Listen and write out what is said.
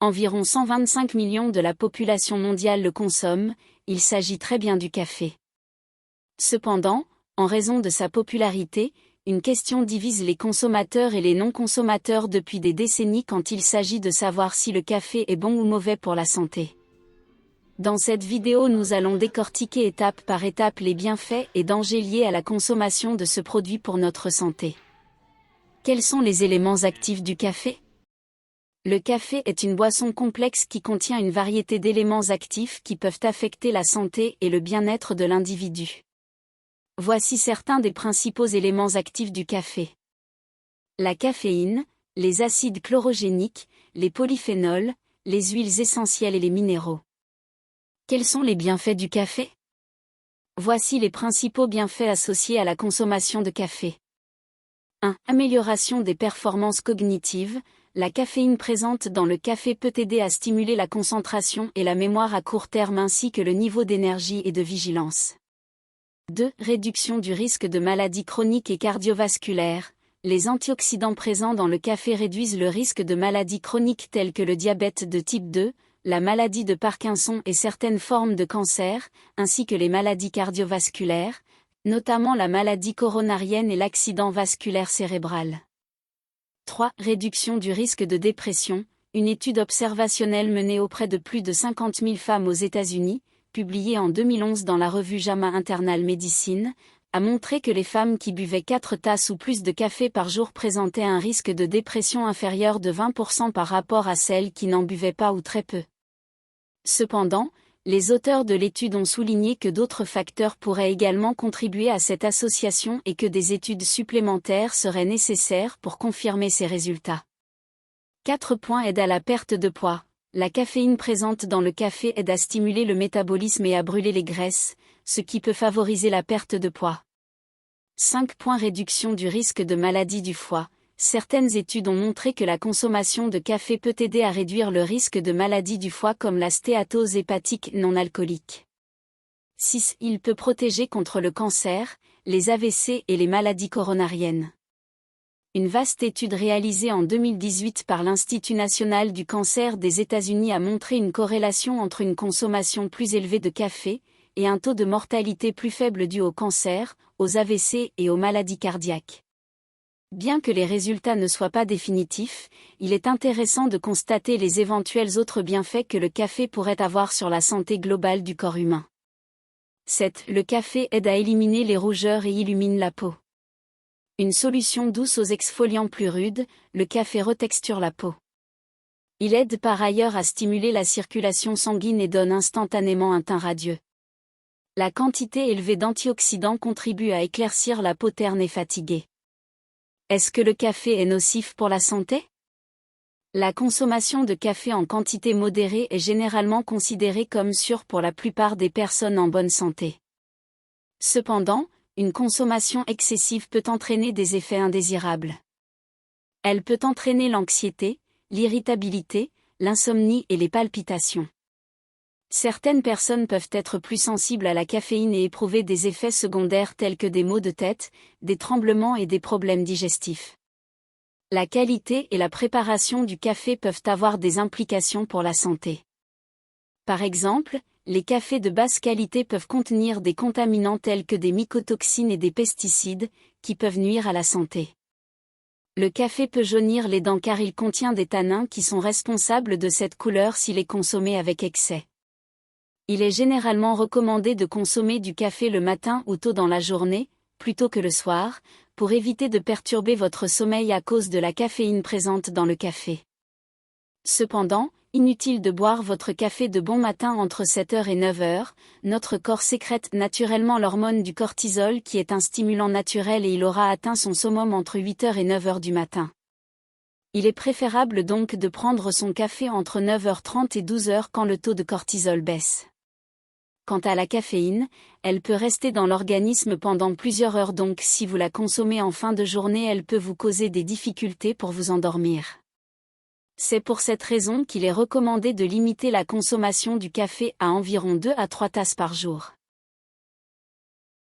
Environ 125 millions de la population mondiale le consomment, il s'agit très bien du café. Cependant, en raison de sa popularité, une question divise les consommateurs et les non-consommateurs depuis des décennies quand il s'agit de savoir si le café est bon ou mauvais pour la santé. Dans cette vidéo, nous allons décortiquer étape par étape les bienfaits et dangers liés à la consommation de ce produit pour notre santé. Quels sont les éléments actifs du café ? Le café est une boisson complexe qui contient une variété d'éléments actifs qui peuvent affecter la santé et le bien-être de l'individu. Voici certains des principaux éléments actifs du café. La caféine, les acides chlorogéniques, les polyphénols, les huiles essentielles et les minéraux. Quels sont les bienfaits du café ? Voici les principaux bienfaits associés à la consommation de café. 1. Amélioration des performances cognitives. La caféine présente dans le café peut aider à stimuler la concentration et la mémoire à court terme ainsi que le niveau d'énergie et de vigilance. 2. Réduction du risque de maladies chroniques et cardiovasculaires. Les antioxydants présents dans le café réduisent le risque de maladies chroniques telles que le diabète de type 2, la maladie de Parkinson et certaines formes de cancer, ainsi que les maladies cardiovasculaires, notamment la maladie coronarienne et l'accident vasculaire cérébral. 3. Réduction du risque de dépression. Une étude observationnelle menée auprès de plus de 50 000 femmes aux États-Unis, publiée en 2011 dans la revue JAMA Internal Medicine, a montré que les femmes qui buvaient 4 tasses ou plus de café par jour présentaient un risque de dépression inférieur de 20% par rapport à celles qui n'en buvaient pas ou très peu. Cependant, les auteurs de l'étude ont souligné que d'autres facteurs pourraient également contribuer à cette association et que des études supplémentaires seraient nécessaires pour confirmer ces résultats. 4. Aide à la perte de poids. La caféine présente dans le café aide à stimuler le métabolisme et à brûler les graisses, ce qui peut favoriser la perte de poids. 5. Réduction du risque de maladie du foie. Certaines études ont montré que la consommation de café peut aider à réduire le risque de maladies du foie comme la stéatose hépatique non alcoolique. 6. Il peut protéger contre le cancer, les AVC et les maladies coronariennes. Une vaste étude réalisée en 2018 par l'Institut national du cancer des États-Unis a montré une corrélation entre une consommation plus élevée de café et un taux de mortalité plus faible dû au cancer, aux AVC et aux maladies cardiaques. Bien que les résultats ne soient pas définitifs, il est intéressant de constater les éventuels autres bienfaits que le café pourrait avoir sur la santé globale du corps humain. 7. Le café aide à éliminer les rougeurs et illumine la peau. Une solution douce aux exfoliants plus rudes, le café retexture la peau. Il aide par ailleurs à stimuler la circulation sanguine et donne instantanément un teint radieux. La quantité élevée d'antioxydants contribue à éclaircir la peau terne et fatiguée. Est-ce que le café est nocif pour la santé ? La consommation de café en quantité modérée est généralement considérée comme sûre pour la plupart des personnes en bonne santé. Cependant, une consommation excessive peut entraîner des effets indésirables. Elle peut entraîner l'anxiété, l'irritabilité, l'insomnie et les palpitations. Certaines personnes peuvent être plus sensibles à la caféine et éprouver des effets secondaires tels que des maux de tête, des tremblements et des problèmes digestifs. La qualité et la préparation du café peuvent avoir des implications pour la santé. Par exemple, les cafés de basse qualité peuvent contenir des contaminants tels que des mycotoxines et des pesticides, qui peuvent nuire à la santé. Le café peut jaunir les dents car il contient des tanins qui sont responsables de cette couleur s'il est consommé avec excès. Il est généralement recommandé de consommer du café le matin ou tôt dans la journée, plutôt que le soir, pour éviter de perturber votre sommeil à cause de la caféine présente dans le café. Cependant, inutile de boire votre café de bon matin entre 7h et 9h, notre corps sécrète naturellement l'hormone du cortisol qui est un stimulant naturel et il aura atteint son summum entre 8h et 9h du matin. Il est préférable donc de prendre son café entre 9h30 et 12h quand le taux de cortisol baisse. Quant à la caféine, elle peut rester dans l'organisme pendant plusieurs heures donc si vous la consommez en fin de journée elle peut vous causer des difficultés pour vous endormir. C'est pour cette raison qu'il est recommandé de limiter la consommation du café à environ 2 à 3 tasses par jour.